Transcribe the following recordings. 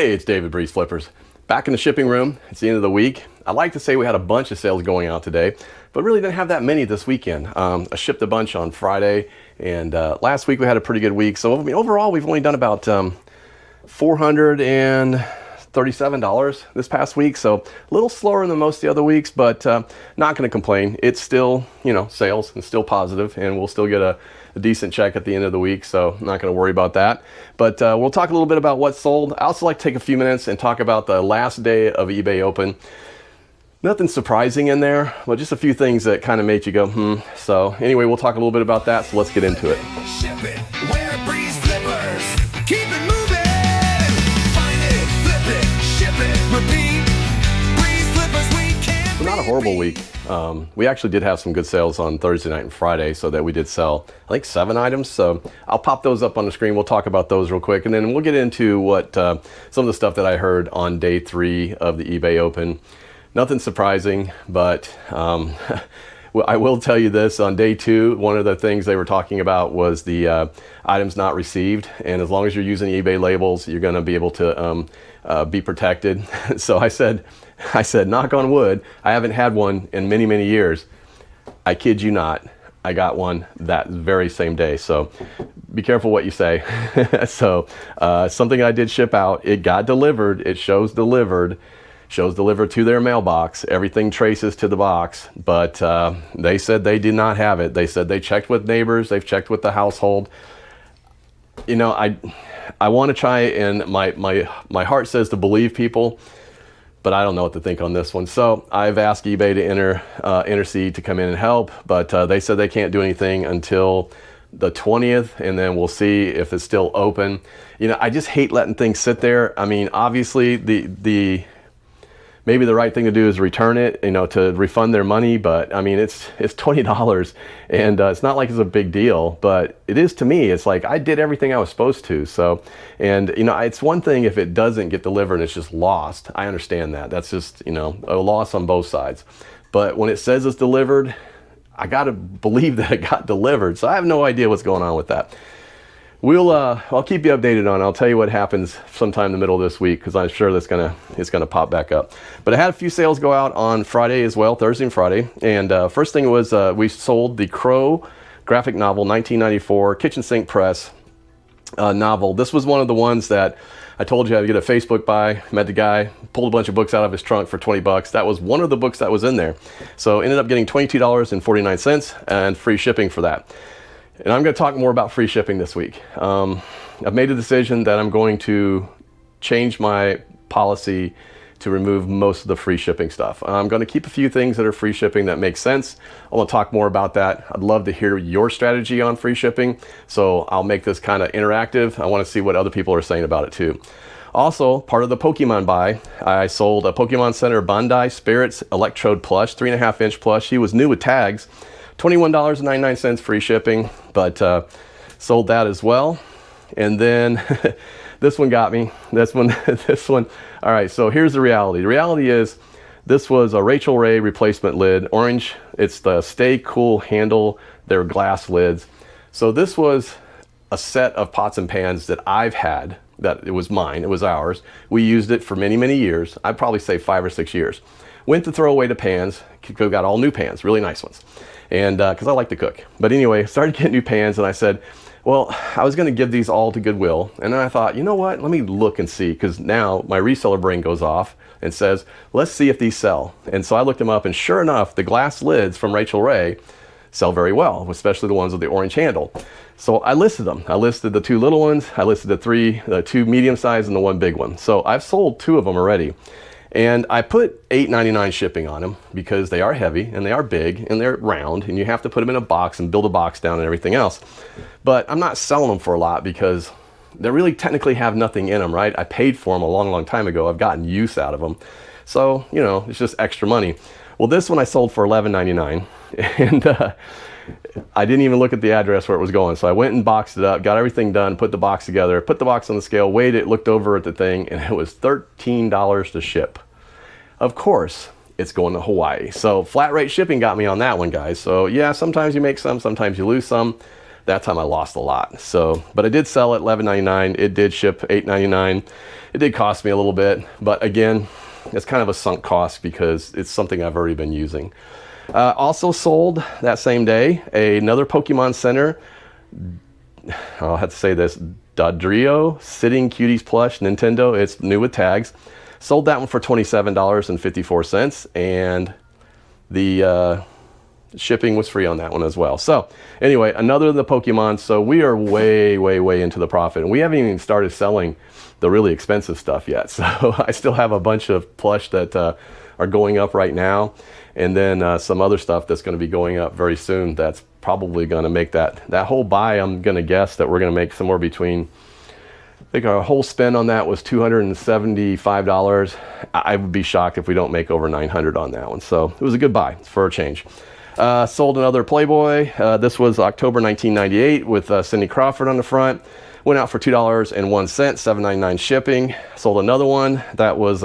Hey, it's David, BreezeFlippers. Back in the shipping room. It's the end of the week. I'd like to say we had a bunch of sales going out today, but really didn't have that many this weekend. I shipped a bunch on Friday, and last week we had a pretty good week. So I mean, overall, we've only done about $437 this past week. So a little slower than most of the other weeks, but not going to complain. It's still, sales and still positive, and we'll still get a decent check at the end of the week, so I'm not going to worry about that. But we'll talk a little bit about what sold. I also like to take a few minutes and talk about the last day of eBay Open. Nothing surprising in there, but just a few things that kind of made you go, So anyway, we'll talk a little bit about that, so let's get into it. Ship it, wear BreezeFlippers, keep it moving, find it, flip it, ship it, repeat, BreezeFlippers, we can't Well, not a horrible week. We actually did have some good sales on Thursday night and Friday, so that we did sell, I think, 7 items. So I'll pop those up on the screen. We'll talk about those real quick, and then we'll get into what some of the stuff that I heard on day 3 of the eBay Open. Nothing surprising, but well, I will tell you this. On day 2, one of the things they were talking about was the items not received, and as long as you're using eBay labels, you're going to be able to be protected. So I said, knock on wood, I haven't had one in many, many years. I kid you not, I got one that very same day. So be careful what you say. So something I did ship out, it got delivered, it shows delivered to their mailbox. Everything traces to the box, but they said they did not have it. They said they checked with neighbors, they've checked with the household. I want to try, and my heart says to believe people, but I don't know what to think on this one. So I've asked eBay to intercede to come in and help, but they said they can't do anything until the 20th, and then we'll see if it's still open. I just hate letting things sit there. I mean, obviously maybe the right thing to do is return it, to refund their money. But I mean, it's $20, and it's not like it's a big deal, but it is to me. It's like I did everything I was supposed to. So, and it's one thing if it doesn't get delivered and it's just lost. I understand that. That's just a loss on both sides. But when it says it's delivered, I got to believe that it got delivered. So I have no idea what's going on with that. I'll keep you updated on it. I'll tell you what happens sometime in the middle of this week, because I'm sure it's gonna pop back up. But I had a few sales go out on Friday as well, Thursday and Friday. And first thing was we sold the Crow graphic novel, 1994 kitchen sink press novel. This was one of the ones that I told you I had to get a Facebook buy. Met the guy, pulled a bunch of books out of his trunk for 20 bucks. That was one of the books that was in there. So ended up getting $22.49 and free shipping for that. And I'm going to talk more about free shipping this week. I've made a decision that I'm going to change my policy to remove most of the free shipping stuff. I'm going to keep a few things that are free shipping that make sense. I want to talk more about that. I'd love to hear your strategy on free shipping. So I'll make this kind of interactive. I want to see what other people are saying about it too. Also, part of the Pokemon buy, I sold a Pokemon Center Bandai Spirits Electrode plush, 3.5-inch plush. He was new with tags. $21.99 free shipping, but sold that as well. And then this one got me. This one. All right, so here's the reality. The reality is this was a Rachel Ray replacement lid, orange. It's the Stay Cool handle. They're glass lids. So this was a set of pots and pans that I've had. That it was mine. It was ours. We used it for many, many years. I'd probably say 5 or 6 years. Went to throw away the pans. Got all new pans, really nice ones. And because I like to cook. But anyway, started getting new pans, and I said, well, I was going to give these all to Goodwill. And then I thought, you know what, let me look and see, because now my reseller brain goes off and says, let's see if these sell. And so I looked them up, and sure enough, the glass lids from Rachel Ray sell very well, especially the ones with the orange handle. So I listed them. I listed the 2 little ones, I listed the 2 medium size, and the 1 big one. So I've sold 2 of them already. And I put $8.99 shipping on them because they are heavy and they are big and they're round, and you have to put them in a box and build a box down and everything else. But I'm not selling them for a lot because they really technically have nothing in them, right? I paid for them a long, long time ago. I've gotten use out of them. So, it's just extra money. Well, this one I sold for $11.99, and I didn't even look at the address where it was going. So I went and boxed it up, got everything done, put the box together, put the box on the scale, weighed it, looked over at the thing, and it was $13 to ship. Of course, it's going to Hawaii. So flat rate shipping got me on that one, guys. So yeah, sometimes you make some, sometimes you lose some. that time I lost a lot. So, but I did sell at $11.99. It did ship $8.99. It did cost me a little bit, but again, it's kind of a sunk cost because it's something I've already been using. Also sold that same day another Pokemon Center. I'll have to say this, Dodrio Sitting Cuties plush Nintendo. It's new with tags. Sold that one for $27.54, and the shipping was free on that one as well. So anyway, another of the Pokemon. So we are way into the profit, and we haven't even started selling the really expensive stuff yet. So I still have a bunch of plush that are going up right now, and then some other stuff that's going to be going up very soon. That's probably going to make that whole buy. I'm going to guess that we're going to make somewhere between, I think our whole spend on that was $275. I would be shocked if we don't make over $900 on that one. So it was a good buy for a change. Sold another Playboy. This was October 1998 with Cindy Crawford on the front. Went out for $2.01, $7.99 shipping. Sold another one that was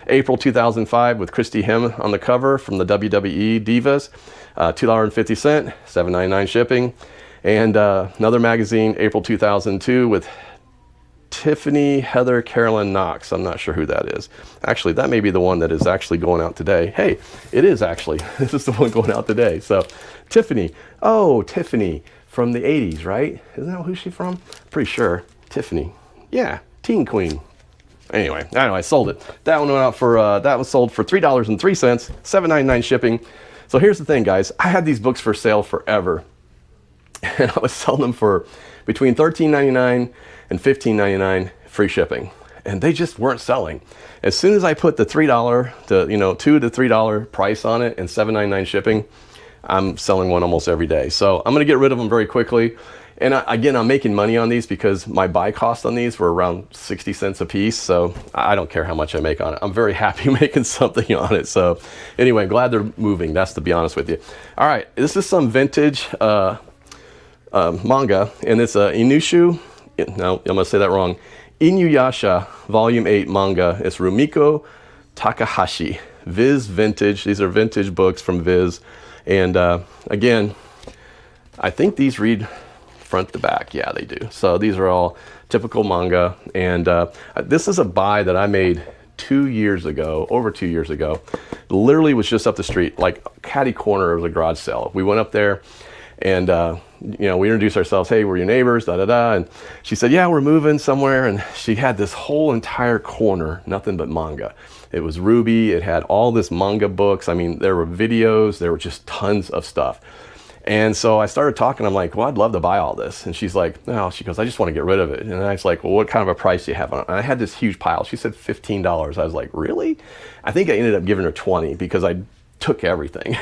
April 2005 with Christy Hemme on the cover from the WWE Divas. $2.50, $7.99 shipping. And another magazine, April 2002 with Tiffany Heather Carolyn Knox. I'm not sure who that is. Actually, that may be the one that is actually going out today. Hey, it is actually. This is the one going out today. So Tiffany. Oh, Tiffany from the 80s, right? Isn't that who she's from? Pretty sure. Tiffany. Yeah, Teen Queen. Anyway, I sold it. That one went out for, that was sold for $3.03, $7.99 shipping. So here's the thing, guys. I had these books for sale forever, and I was selling them for between $13.99 and $15.99 free shipping, and they just weren't selling. As soon as I put the $3 to $2 to $3 price on it and $7.99 shipping, I'm selling one almost every day. So I'm going to get rid of them very quickly. And again, I'm making money on these because my buy cost on these were around 60 cents a piece. So I don't care how much I make on it. I'm very happy making something on it. So anyway, I'm glad they're moving. That's to be honest with you. All right, this is some vintage manga, and it's a Inushu. No, I'm going to say that wrong. Inuyasha Volume 8 manga. It's Rumiko Takahashi. Viz Vintage. These are vintage books from Viz. And again, I think these read front to back. Yeah, they do. So these are all typical manga. And this is a buy that I made 2 years ago, over 2 years ago. Literally was just up the street, like catty corner of the garage sale. We went up there, and we introduced ourselves. Hey, we're your neighbors, da da da. And she said, yeah, we're moving somewhere. And she had this whole entire corner, nothing but manga. It was Ruby. It had all this manga books. I mean, there were videos. There were just tons of stuff. And so I started talking. I'm like, well, I'd love to buy all this. And she's like, no. She goes, I just want to get rid of it. And I was like, well, what kind of a price do you have on it? And I had this huge pile. She said $15. I was like, really? I think I ended up giving her 20 because I took everything.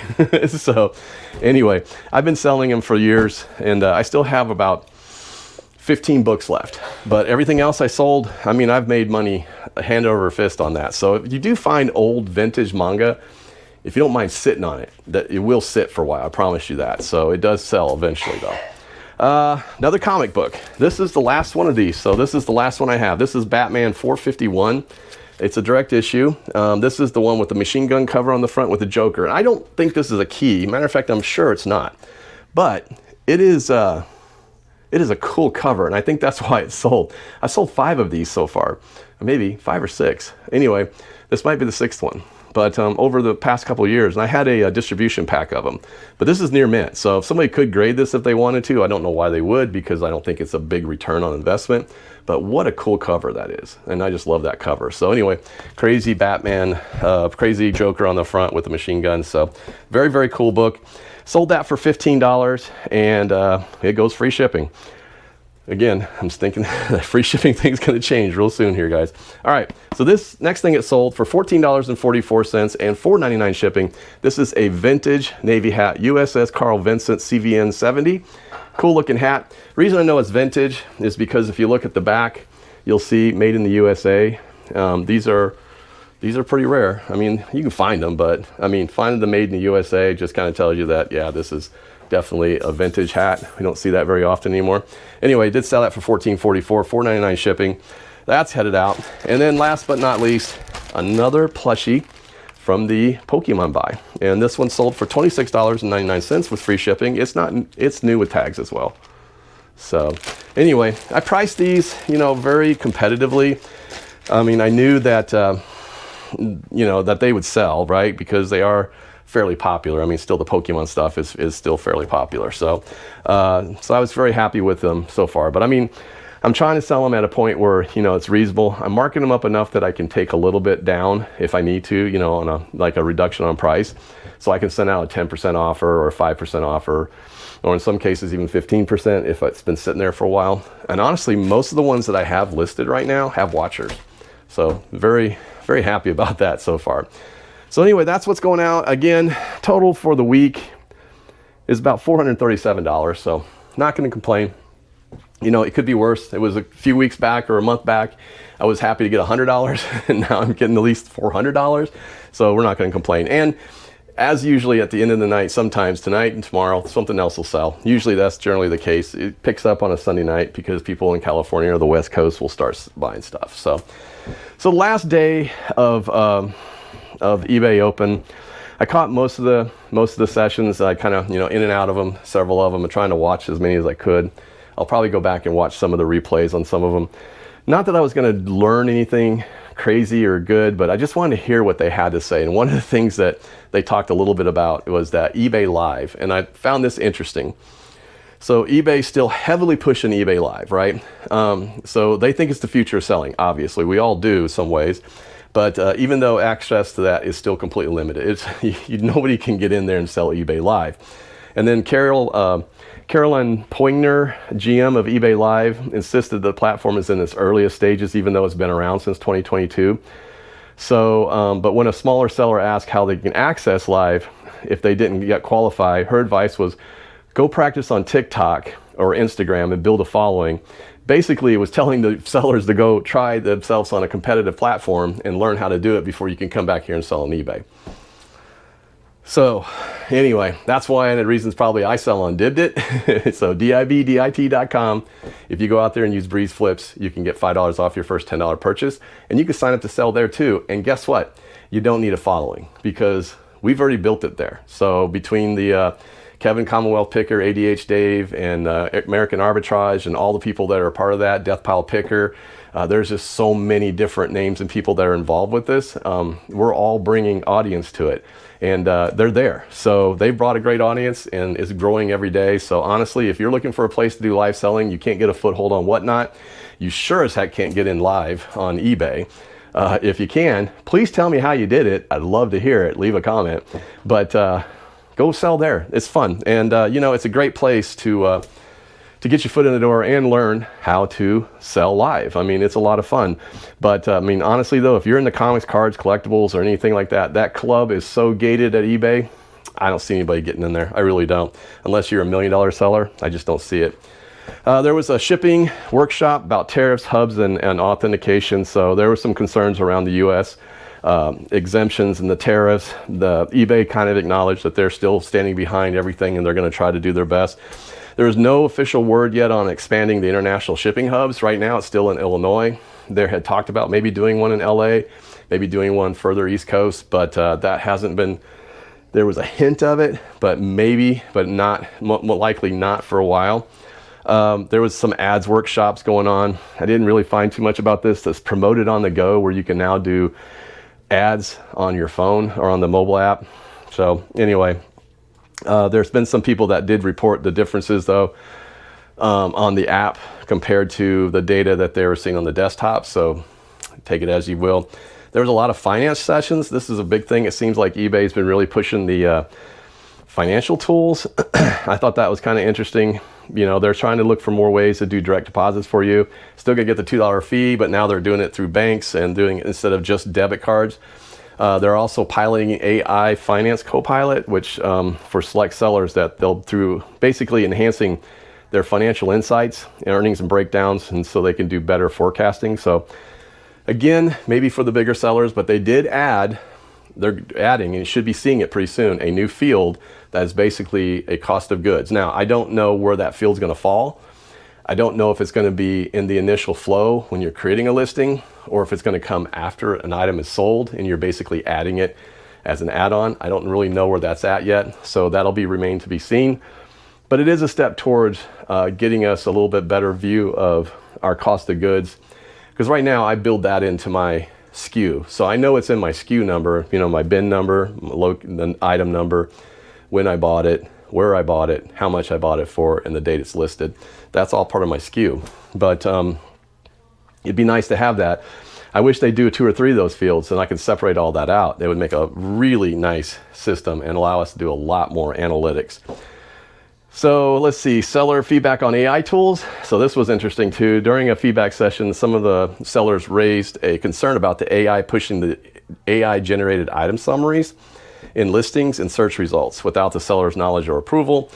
So anyway, I've been selling them for years, and I still have about 15 books left. But everything else I sold, I mean, I've made money hand over fist on that. So if you do find old vintage manga, if you don't mind sitting on it, that it will sit for a while. I promise you that. So it does sell eventually, though. Another comic book. This is the last one of these. So this is the last one I have. This is Batman 451. It's a direct issue. This is the one with the machine gun cover on the front with the Joker. And I don't think this is a key. Matter of fact, I'm sure it's not. But it is a cool cover, and I think that's why it's sold. I sold 5 of these so far, maybe 5 or 6. Anyway, this might be the 6th one. But over the past couple of years, and I had a distribution pack of them. But this is near mint, so if somebody could grade this if they wanted to, I don't know why they would, because I don't think it's a big return on investment. But what a cool cover that is, and I just love that cover. So anyway, crazy Batman, crazy Joker on the front with the machine gun. So very, very cool book. Sold that for $15, and it goes free shipping. Again, I'm just thinking that free shipping thing's going to change real soon here, guys. All right, so this next thing it sold for $14.44 and $4.99 shipping. This is a vintage Navy hat, USS Carl Vinson CVN 70. Cool looking hat. Reason I know it's vintage is because if you look at the back, you'll see made in the USA. These are pretty rare. I mean, you can find them, but I mean, finding them made in the USA just kind of tells you that, yeah, this is definitely a vintage hat. We don't see that very often anymore. Anyway, did sell that for $14.44, $4.99 shipping. That's headed out. And then last but not least, another plushie from the Pokemon buy. And this one sold for $26.99 with free shipping. It's new with tags as well. So anyway, I priced these, you know, very competitively. I mean, I knew that, you know, that they would sell, right? Because they are fairly popular. I mean, still the Pokemon stuff is still fairly popular. So, so I was very happy with them so far. But I mean, I'm trying to sell them at a point where, you know, it's reasonable. I'm marking them up enough that I can take a little bit down if I need to, you know, on a reduction on price. So I can send out a 10% offer or a 5% offer, or in some cases even 15% if it's been sitting there for a while. And honestly, most of the ones that I have listed right now have watchers. So very, very happy about that so far. So anyway, that's what's going out. Again, total for the week is about $437. So not going to complain. You know, it could be worse. It was a few weeks back or a month back, I was happy to get $100, and now I'm getting at least $400. So we're not going to complain. And as usually at the end of the night, sometimes tonight and tomorrow, something else will sell. Usually that's generally the case. It picks up on a Sunday night because people in California or the West Coast will start buying stuff. So last day of eBay Open, I caught most of the sessions. I kind of, you know, in and out of them, several of them, and trying to watch as many as I could. I'll probably go back and watch some of the replays on some of them. Not that I was going to learn anything crazy or good, but I just wanted to hear what they had to say. And one of the things that they talked a little bit about was that eBay Live, and I found this interesting. So eBay's still heavily pushing eBay Live, right? So they think it's the future of selling. Obviously, we all do some ways. But even though access to that is still completely limited, nobody can get in there and sell eBay Live. And then Caroline Poigner, GM of eBay Live, insisted the platform is in its earliest stages, even though it's been around since 2022. So, but when a smaller seller asked how they can access Live if they didn't yet qualify, her advice was go practice on TikTok or Instagram and build a following. Basically, it was telling the sellers to go try themselves on a competitive platform and learn how to do it before you can come back here and sell on eBay. So anyway, that's why, and the reasons probably I sell on Dibdit. So dibdit.com. If you go out there and use BreezeFlips, you can get $5 off your first $10 purchase, and you can sign up to sell there too. And guess what? You don't need a following because we've already built it there. So between the Kevin Commonwealth Picker, ADH Dave, and American Arbitrage, and all the people that are part of that, Death Pile Picker, there's just so many different names and people that are involved with this. We're all bringing audience to it. And they're there. So they've brought a great audience and is growing every day. So honestly, if you're looking for a place to do live selling, you can't get a foothold on Whatnot. You sure as heck can't get in live on eBay. If you can, please tell me how you did it. I'd love to hear it. Leave a comment. But go sell there. It's fun. And you know, it's a great place to get your foot in the door and learn how to sell live. I mean, it's a lot of fun. But I mean, honestly though, if you're into comics, cards, collectibles, or anything like that, that club is so gated at eBay. I don't see anybody getting in there. I really don't. Unless you're $1 million seller, I just don't see it. There was a shipping workshop about tariffs, hubs, and authentication. So there were some concerns around the U.S. Exemptions and the tariffs. The eBay kind of acknowledged that they're still standing behind everything and they're going to try to do their best. There is no official word yet on expanding the international shipping hubs. Right now, it's still in Illinois. They had talked about maybe doing one in LA, maybe doing one further East Coast, but that hasn't been, there was a hint of it, but maybe, but not, more likely not for a while. There was some ads workshops going on. I didn't really find too much about this. That's promoted on the go, where you can now do ads on your phone or on the mobile app. So anyway, there's been some people that did report the differences though on the app compared to the data that they were seeing on the desktop. So take it as you will. There was a lot of finance sessions. This is a big thing. It seems like eBay's been really pushing the financial tools. I thought that was kind of interesting. You know, they're trying to look for more ways to do direct deposits for you. Still gonna get the $2 fee, but now they're doing it through banks and doing it instead of just debit cards. They're also piloting AI Finance Copilot, which for select sellers that they'll through basically enhancing their financial insights, earnings and breakdowns, and so they can do better forecasting. So again, maybe for the bigger sellers, but they did add, they're adding, and you should be seeing it pretty soon, a new field that is basically a cost of goods. Now, I don't know where that field's gonna fall. I don't know if it's gonna be in the initial flow when you're creating a listing, or if it's gonna come after an item is sold and you're basically adding it as an add-on. I don't really know where that's at yet, so that'll be remain to be seen. But it is a step towards getting us a little bit better view of our cost of goods. Because right now I build that into my SKU. So I know it's in my SKU number, you know, my bin number, the item number, when I bought it, where I bought it, how much I bought it for, and the date it's listed. That's all part of my SKU. But it'd be nice to have that. I wish they'd do 2 or 3 of those fields and I could separate all that out. They would make a really nice system and allow us to do a lot more analytics. So let's see, seller feedback on AI tools. So this was interesting too. During a feedback session, some of the sellers raised a concern about the AI pushing the AI generated item summaries in listings and search results without the seller's knowledge or approval.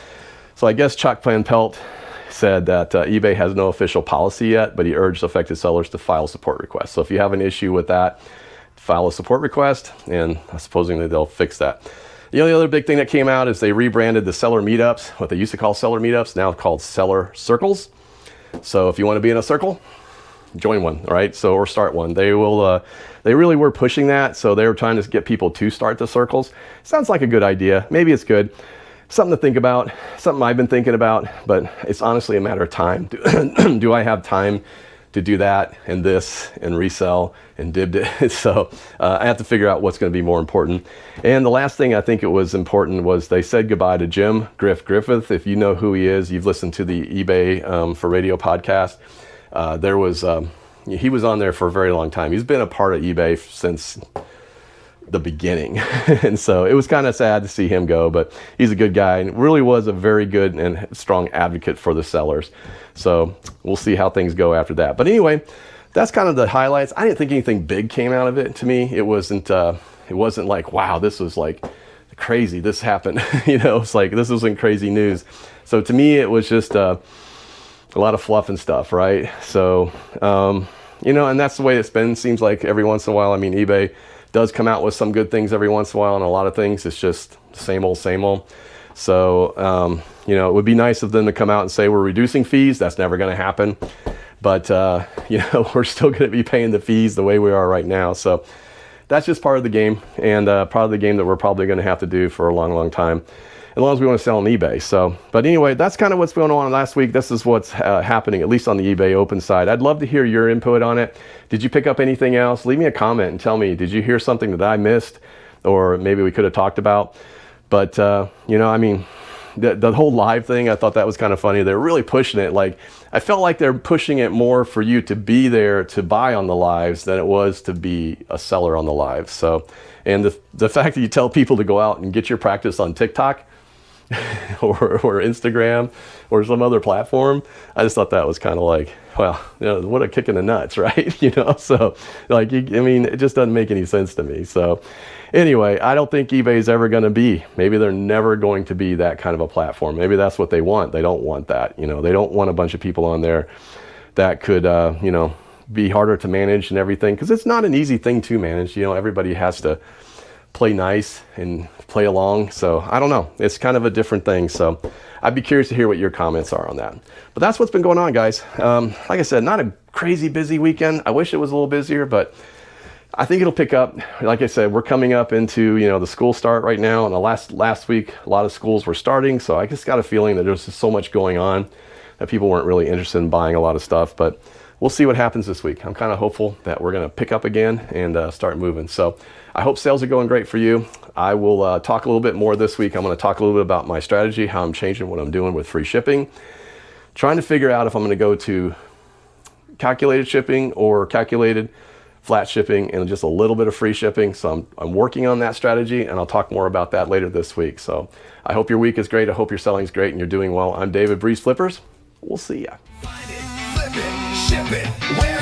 So I guess Chuck Van Pelt said that eBay has no official policy yet, but he urged affected sellers to file a support request. So if you have an issue with that, file a support request, and supposedly they'll fix that. The only other big thing that came out is they rebranded the seller meetups, what they used to call seller meetups, now called seller circles. So if you want to be in a circle, join one, right? So, or start one. They will, they really were pushing that. So they were trying to get people to start the circles. Sounds like a good idea. Maybe it's good. Something to think about, something I've been thinking about, but it's honestly a matter of time. Do I have time to do that and this and resell and dib? So I have to figure out what's going to be more important. And the last thing I think it was important was they said goodbye to Jim Griffith. If you know who he is, you've listened to the eBay for Radio podcast. He was on there for a very long time. He's been a part of eBay since the beginning. And so it was kind of sad to see him go, but he's a good guy and really was a very good and strong advocate for the sellers. So we'll see how things go after that. But anyway, that's kind of the highlights. I didn't think anything big came out of it. To me, it wasn't like, wow, this was like crazy, this happened. You know, it's like, this wasn't crazy news. So to me, it was just a lot of fluff and stuff, right? So, you know, and that's the way it's been. Seems like every once in a while, I mean, eBay does come out with some good things every once in a while, and a lot of things it's just same old, same old. So, you know, it would be nice of them to come out and say we're reducing fees. That's never going to happen. But, you know, we're still going to be paying the fees the way we are right now. So that's just part of the game, and part of the game that we're probably going to have to do for a long, long time, as long as we want to sell on eBay. So, but anyway, that's kind of what's going on last week. This is what's happening, at least on the eBay open side. I'd love to hear your input on it. Did you pick up anything else? Leave me a comment and tell me, did you hear something that I missed or maybe we could have talked about? But, you know, I mean, the whole live thing, I thought that was kind of funny. They're really pushing it. Like, I felt like they're pushing it more for you to be there to buy on the lives than it was to be a seller on the live. So, and the fact that you tell people to go out and get your practice on TikTok or Instagram or some other platform, I just thought that was kind of like, well, you know, what a kick in the nuts, right? You know, so like, I mean, it just doesn't make any sense to me. So anyway, I don't think eBay is ever going to be, maybe they're never going to be that kind of a platform. Maybe that's what they want. They don't want that, you know, they don't want a bunch of people on there that could, you know, be harder to manage and everything. Cause it's not an easy thing to manage. You know, everybody has to play nice and play along. So I don't know. It's kind of a different thing. So I'd be curious to hear what your comments are on that. But that's what's been going on, guys. Like I said, not a crazy busy weekend. I wish it was a little busier, but I think it'll pick up. Like I said, we're coming up into, you know, the school start right now. And the last week, a lot of schools were starting. So I just got a feeling that there's just so much going on that people weren't really interested in buying a lot of stuff. But we'll see what happens this week. I'm kind of hopeful that we're going to pick up again and start moving. So I hope sales are going great for you. I will talk a little bit more this week. I'm going to talk a little bit about my strategy, how I'm changing what I'm doing with free shipping, trying to figure out if I'm going to go to calculated shipping or calculated flat shipping and just a little bit of free shipping. So I'm working on that strategy, and I'll talk more about that later this week. So I hope your week is great. I hope your selling is great and you're doing well. I'm David, BreezeFlippers. We'll see ya. Find it, flip it, ship it, where